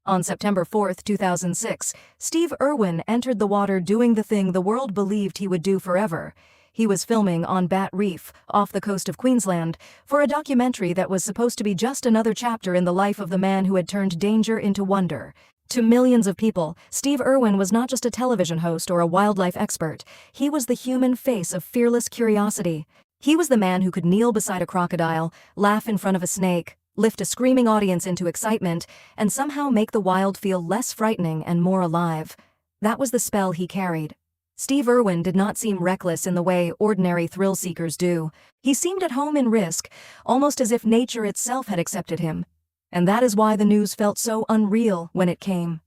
On September 4, 2006, Steve Irwin entered the water doing the thing the world believed he would do forever. He was filming on Bat Reef, off the coast of Queensland, for a documentary that was supposed to be just another chapter in the life of the man who had turned danger into wonder. To millions of people, Steve Irwin was not just a television host or a wildlife expert. He was the human face of fearless curiosity. He was the man who could kneel beside a crocodile, laugh in front of a snake, lift a screaming audience into excitement, and somehow make the wild feel less frightening and more alive. That was the spell he carried. Steve Irwin did not seem reckless in the way ordinary thrill-seekers do. He seemed at home in risk, almost as if nature itself had accepted him. And that is why the news felt so unreal when it came.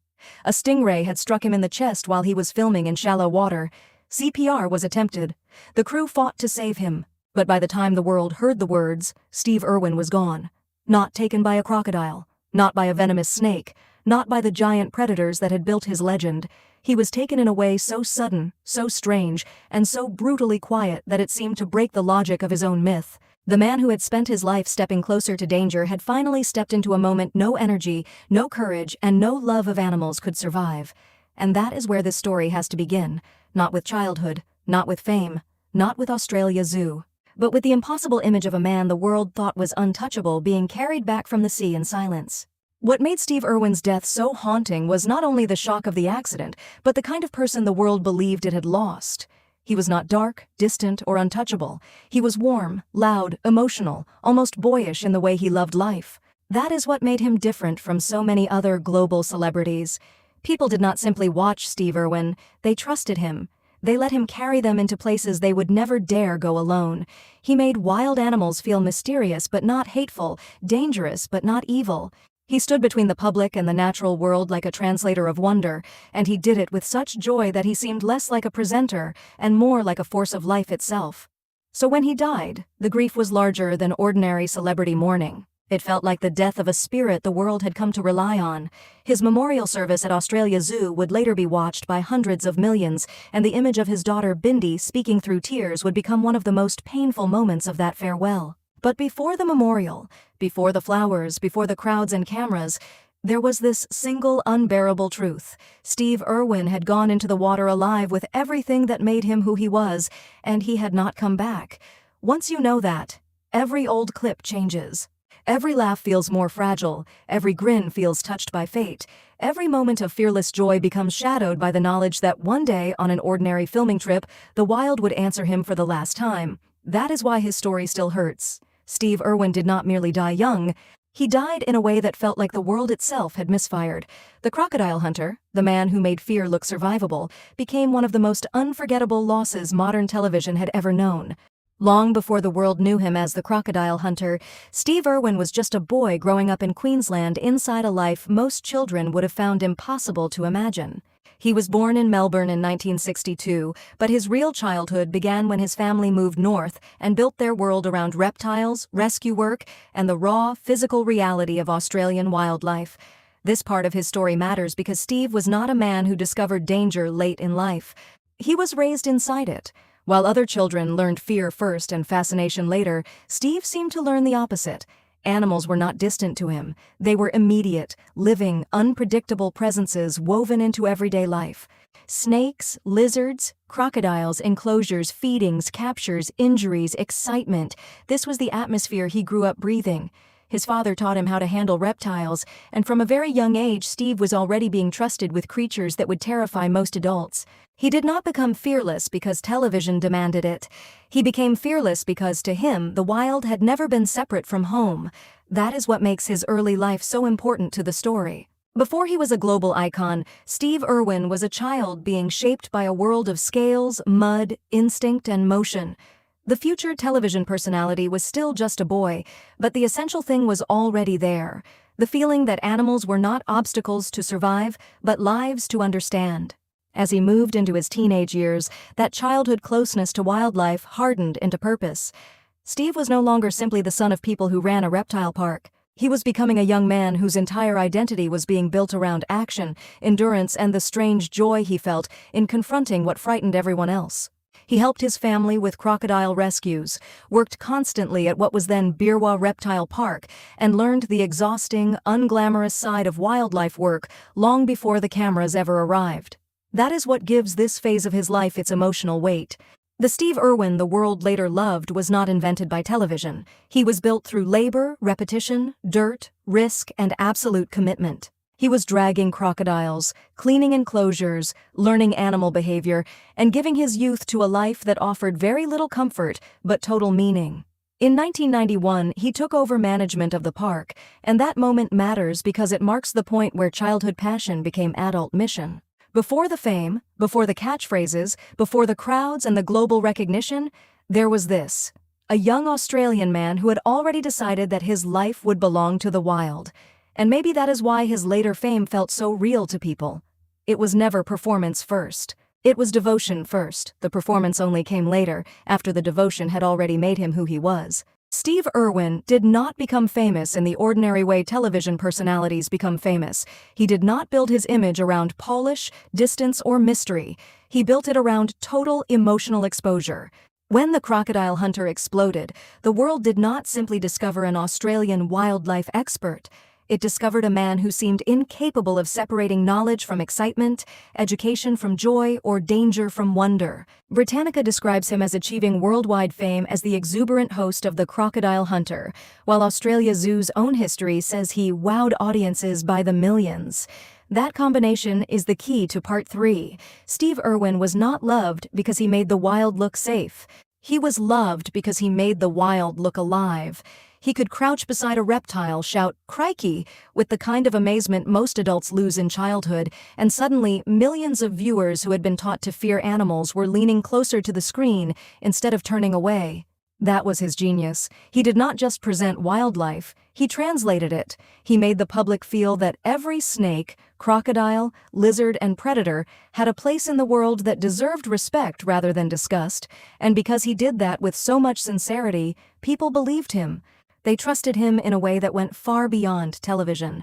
A stingray had struck him in the chest while he was filming in shallow water. CPR was attempted. The crew fought to save him. But by the time the world heard the words, Steve Irwin was gone. Not taken by a crocodile, not by a venomous snake, not by the giant predators that had built his legend. He was taken in a way so sudden, so strange, and so brutally quiet that it seemed to break the logic of his own myth. The man who had spent his life stepping closer to danger had finally stepped into a moment no energy, no courage, and no love of animals could survive. And that is where this story has to begin. Not with childhood, not with fame, not with Australia Zoo, but with the impossible image of a man the world thought was untouchable being carried back from the sea in silence. What made Steve Irwin's death so haunting was not only the shock of the accident, but the kind of person the world believed it had lost. He was not dark, distant, or untouchable. He was warm, loud, emotional, almost boyish in the way he loved life. That is what made him different from so many other global celebrities. People did not simply watch Steve Irwin, they trusted him. They let him carry them into places they would never dare go alone. He made wild animals feel mysterious but not hateful, dangerous but not evil. He stood between the public and the natural world like a translator of wonder, and he did it with such joy that he seemed less like a presenter and more like a force of life itself. So when he died, the grief was larger than ordinary celebrity mourning. It felt like the death of a spirit the world had come to rely on. His memorial service at Australia Zoo would later be watched by hundreds of millions, and the image of his daughter Bindi speaking through tears would become one of the most painful moments of that farewell. But before the memorial, before the flowers, before the crowds and cameras, there was this single unbearable truth. Steve Irwin had gone into the water alive with everything that made him who he was, and he had not come back. Once you know that, every old clip changes. Every laugh feels more fragile, every grin feels touched by fate, every moment of fearless joy becomes shadowed by the knowledge that one day on an ordinary filming trip, the wild would answer him for the last time. That is why his story still hurts. Steve Irwin did not merely die young, he died in a way that felt like the world itself had misfired. The Crocodile Hunter, the man who made fear look survivable, became one of the most unforgettable losses modern television had ever known. Long before the world knew him as the Crocodile Hunter, Steve Irwin was just a boy growing up in Queensland inside a life most children would have found impossible to imagine. He was born in Melbourne in 1962, but his real childhood began when his family moved north and built their world around reptiles, rescue work, and the raw, physical reality of Australian wildlife. This part of his story matters because Steve was not a man who discovered danger late in life. He was raised inside it. While other children learned fear first and fascination later, Steve seemed to learn the opposite. Animals were not distant to him. They were immediate, living, unpredictable presences woven into everyday life. Snakes, lizards, crocodiles, enclosures, feedings, captures, injuries, excitement. This was the atmosphere he grew up breathing. His father taught him how to handle reptiles, and from a very young age Steve was already being trusted with creatures that would terrify most adults. He did not become fearless because television demanded it. He became fearless because to him the wild had never been separate from home. That is what makes his early life so important to the story. Before he was a global icon, Steve Irwin was a child being shaped by a world of scales, mud, instinct, and motion. The future television personality was still just a boy, but the essential thing was already there. The feeling that animals were not obstacles to survive, but lives to understand. As he moved into his teenage years, that childhood closeness to wildlife hardened into purpose. Steve was no longer simply the son of people who ran a reptile park. He was becoming a young man whose entire identity was being built around action, endurance, and the strange joy he felt in confronting what frightened everyone else. He helped his family with crocodile rescues, worked constantly at what was then Birwa Reptile Park, and learned the exhausting, unglamorous side of wildlife work long before the cameras ever arrived. That is what gives this phase of his life its emotional weight. The Steve Irwin the world later loved was not invented by television. He was built through labor, repetition, dirt, risk, and absolute commitment. He was dragging crocodiles, cleaning enclosures, learning animal behavior, and giving his youth to a life that offered very little comfort but total meaning. In 1991, he took over management of the park, and that moment matters because it marks the point where childhood passion became adult mission. Before the fame, before the catchphrases, before the crowds and the global recognition, there was this: a young Australian man who had already decided that his life would belong to the wild. And maybe that is why his later fame felt so real to people. It was never performance first. It was devotion first. The performance only came later, after the devotion had already made him who he was. Steve Irwin did not become famous in the ordinary way television personalities become famous. He did not build his image around polish, distance, or mystery. He built it around total emotional exposure. When the Crocodile Hunter exploded, the world did not simply discover an Australian wildlife expert. It discovered a man who seemed incapable of separating knowledge from excitement, education from joy, or danger from wonder. Britannica describes him as achieving worldwide fame as the exuberant host of the Crocodile Hunter, while Australia Zoo's own history says he wowed audiences by the millions. That combination is the key to Part 3. Steve Irwin was not loved because he made the wild look safe. He was loved because he made the wild look alive. He could crouch beside a reptile, shout, "Crikey," with the kind of amazement most adults lose in childhood, and suddenly millions of viewers who had been taught to fear animals were leaning closer to the screen instead of turning away. That was his genius. He did not just present wildlife, he translated it. He made the public feel that every snake, crocodile, lizard, and predator had a place in the world that deserved respect rather than disgust, and because he did that with so much sincerity, people believed him. They trusted him in a way that went far beyond television.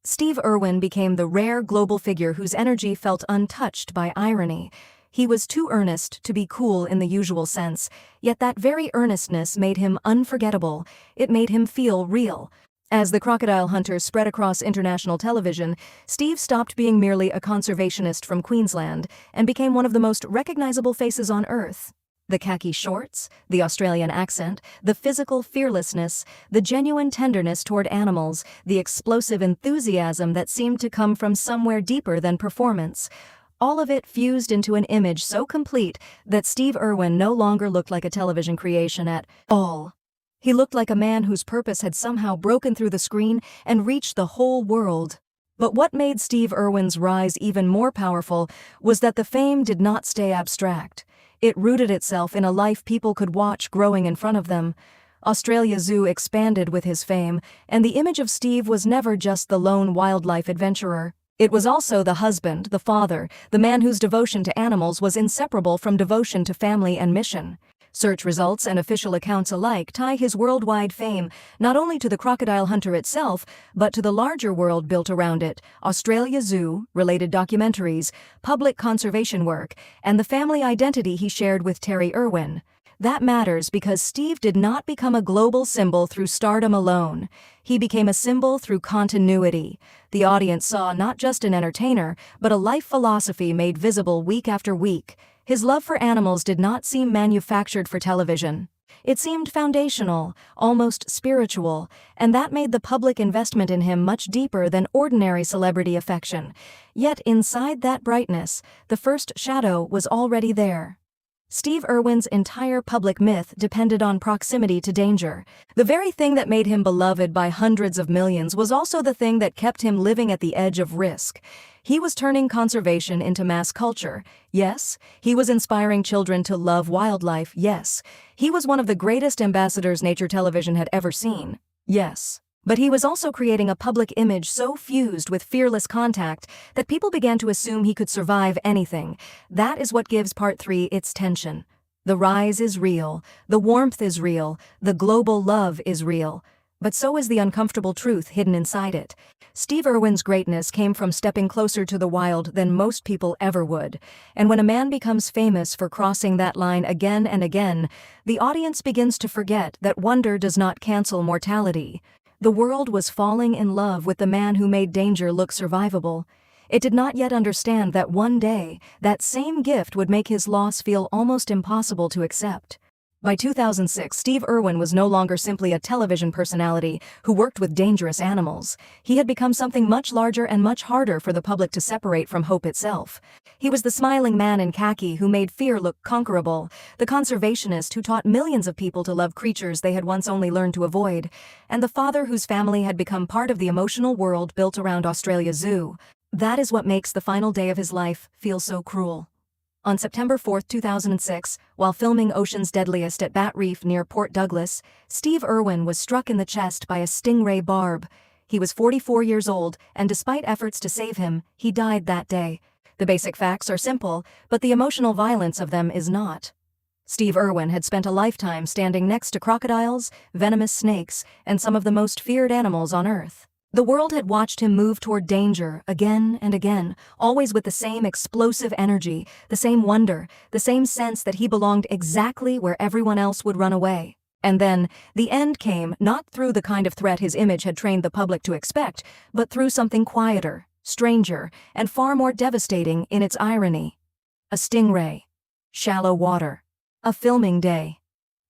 Steve Irwin became the rare global figure whose energy felt untouched by irony. He was too earnest to be cool in the usual sense, yet that very earnestness made him unforgettable. It made him feel real. As the Crocodile Hunter spread across international television, Steve stopped being merely a conservationist from Queensland and became one of the most recognizable faces on Earth. The khaki shorts, the Australian accent, the physical fearlessness, the genuine tenderness toward animals, the explosive enthusiasm that seemed to come from somewhere deeper than performance. All of it fused into an image so complete that Steve Irwin no longer looked like a television creation at all. He looked like a man whose purpose had somehow broken through the screen and reached the whole world. But what made Steve Irwin's rise even more powerful was that the fame did not stay abstract. It rooted itself in a life people could watch growing in front of them. Australia Zoo expanded with his fame, and the image of Steve was never just the lone wildlife adventurer. It was also the husband, the father, the man whose devotion to animals was inseparable from devotion to family and mission. Search results and official accounts alike tie his worldwide fame not only to the Crocodile Hunter itself, but to the larger world built around it: Australia Zoo, related documentaries, public conservation work, and the family identity he shared with Terry Irwin. That matters because Steve did not become a global symbol through stardom alone. He became a symbol through continuity. The audience saw not just an entertainer, but a life philosophy made visible week after week. His love for animals did not seem manufactured for television. It seemed foundational, almost spiritual, and that made the public investment in him much deeper than ordinary celebrity affection. Yet inside that brightness, the first shadow was already there. Steve Irwin's entire public myth depended on proximity to danger. The very thing that made him beloved by hundreds of millions was also the thing that kept him living at the edge of risk. He was turning conservation into mass culture. Yes. He was inspiring children to love wildlife. Yes. He was one of the greatest ambassadors nature television had ever seen. Yes. But he was also creating a public image so fused with fearless contact that people began to assume he could survive anything. That is what gives Part 3 its tension. The rise is real, the warmth is real, the global love is real. but so is the uncomfortable truth hidden inside it. Steve Irwin's greatness came from stepping closer to the wild than most people ever would. And when a man becomes famous for crossing that line again and again, the audience begins to forget that wonder does not cancel mortality. The world was falling in love with the man who made danger look survivable. It did not yet understand that one day, that same gift would make his loss feel almost impossible to accept. By 2006, Steve Irwin was no longer simply a television personality who worked with dangerous animals. He had become something much larger and much harder for the public to separate from hope itself. He was the smiling man in khaki who made fear look conquerable, the conservationist who taught millions of people to love creatures they had once only learned to avoid, and the father whose family had become part of the emotional world built around Australia Zoo. That is what makes the final day of his life feel so cruel. On September 4, 2006, while filming Ocean's Deadliest at Bat Reef near Port Douglas, Steve Irwin was struck in the chest by a stingray barb. He was 44 years old, and despite efforts to save him, he died that day. The basic facts are simple, but the emotional violence of them is not. Steve Irwin had spent a lifetime standing next to crocodiles, venomous snakes, and some of the most feared animals on Earth. The world had watched him move toward danger again and again, always with the same explosive energy, the same wonder, the same sense that he belonged exactly where everyone else would run away. And then, the end came not through the kind of threat his image had trained the public to expect, but through something quieter, stranger, and far more devastating in its irony. A stingray. Shallow water. A filming day.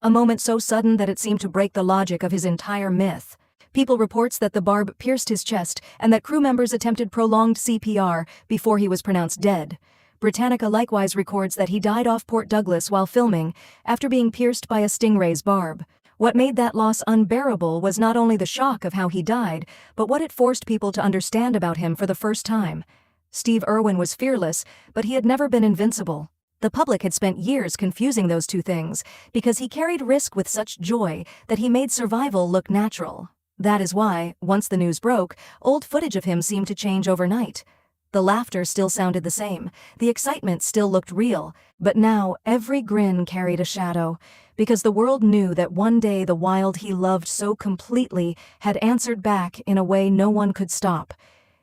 A moment so sudden that it seemed to break the logic of his entire myth. People reports that the barb pierced his chest and that crew members attempted prolonged CPR before he was pronounced dead. Britannica likewise records that he died off Port Douglas while filming after being pierced by a stingray's barb. What made that loss unbearable was not only the shock of how he died, but what it forced people to understand about him for the first time. Steve Irwin was fearless, but he had never been invincible. The public had spent years confusing those two things because he carried risk with such joy that he made survival look natural. That is why, once the news broke, old footage of him seemed to change overnight. The laughter still sounded the same, the excitement still looked real, but now every grin carried a shadow, because the world knew that one day the wild he loved so completely had answered back in a way no one could stop.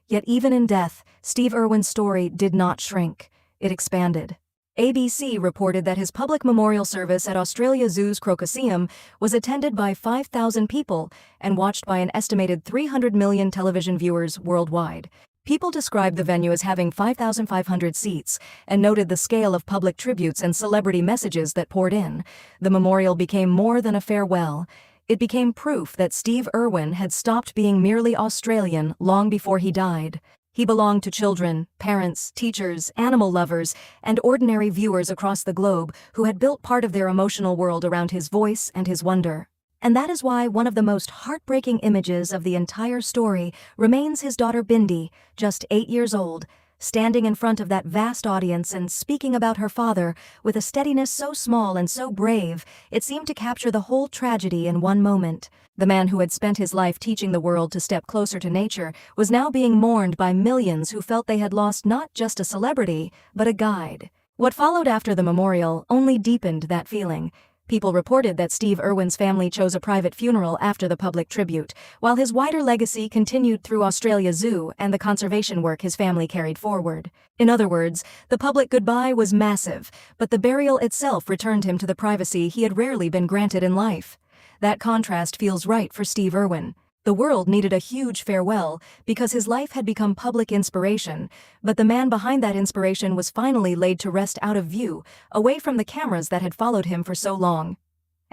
Yet even in death, Steve Irwin's story did not shrink. It expanded. ABC reported that his public memorial service at Australia Zoo's Crocodile was attended by 5,000 people and watched by an estimated 300 million television viewers worldwide. People described the venue as having 5,500 seats and noted the scale of public tributes and celebrity messages that poured in. The memorial became more than a farewell. It became proof that Steve Irwin had stopped being merely Australian long before he died. He belonged to children, parents, teachers, animal lovers, and ordinary viewers across the globe who had built part of their emotional world around his voice and his wonder. And that is why one of the most heartbreaking images of the entire story remains his daughter Bindi, just 8 years old, standing in front of that vast audience and speaking about her father with a steadiness so small and so brave, it seemed to capture the whole tragedy in one moment. The man who had spent his life teaching the world to step closer to nature was now being mourned by millions who felt they had lost not just a celebrity, but a guide. What followed after the memorial only deepened that feeling. People reported that Steve Irwin's family chose a private funeral after the public tribute, while his wider legacy continued through Australia Zoo and the conservation work his family carried forward. In other words, the public goodbye was massive, but the burial itself returned him to the privacy he had rarely been granted in life. That contrast feels right for Steve Irwin. The world needed a huge farewell because his life had become public inspiration, but the man behind that inspiration was finally laid to rest out of view, away from the cameras that had followed him for so long.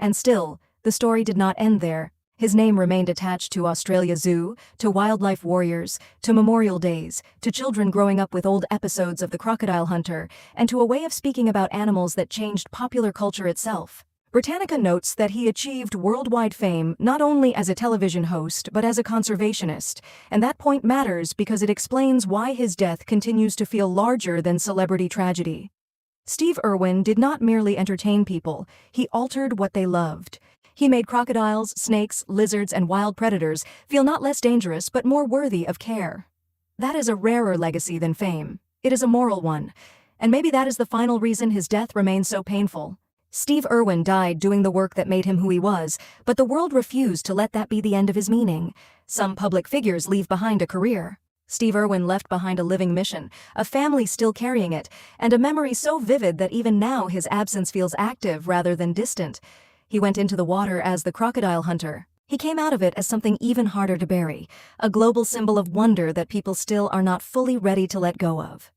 And still, the story did not end there. His name remained attached to Australia Zoo, to wildlife warriors, to memorial days, to children growing up with old episodes of the Crocodile Hunter, and to a way of speaking about animals that changed popular culture itself. Britannica notes that he achieved worldwide fame not only as a television host but as a conservationist, and that point matters because it explains why his death continues to feel larger than celebrity tragedy. Steve Irwin did not merely entertain people, he altered what they loved. He made crocodiles, snakes, lizards, and wild predators feel not less dangerous but more worthy of care. That is a rarer legacy than fame. It is a moral one. And maybe that is the final reason his death remains so painful. Steve Irwin died doing the work that made him who he was, but the world refused to let that be the end of his meaning. Some public figures leave behind a career. Steve Irwin left behind a living mission, a family still carrying it, and a memory so vivid that even now his absence feels active rather than distant. He went into the water as the Crocodile Hunter. He came out of it as something even harder to bury, a global symbol of wonder that people still are not fully ready to let go of.